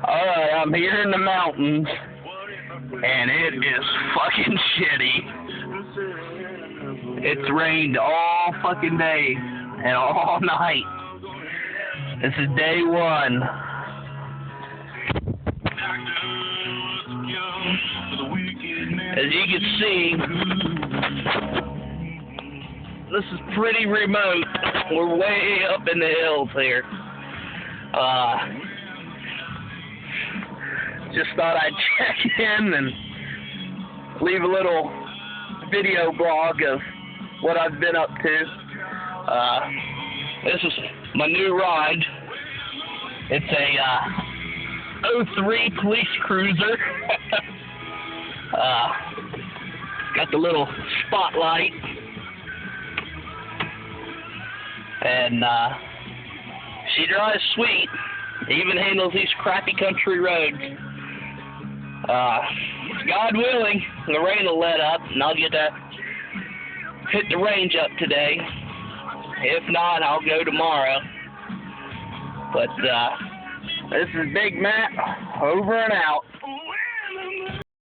Alright, I'm here in the mountains, and it is fucking shitty. It's rained all fucking day and all night. This is day one. As you can see, this is pretty remote. We're way up in the hills here. Just thought I'd check in and leave a little video blog of what I've been up to. This is my new ride. It's a 03 police cruiser. Got the little spotlight. And she drives sweet. Even handles these crappy country roads. God willing, the rain will let up, and I'll get to hit the range up today. If not, I'll go tomorrow. But this is Big Matt, over and out.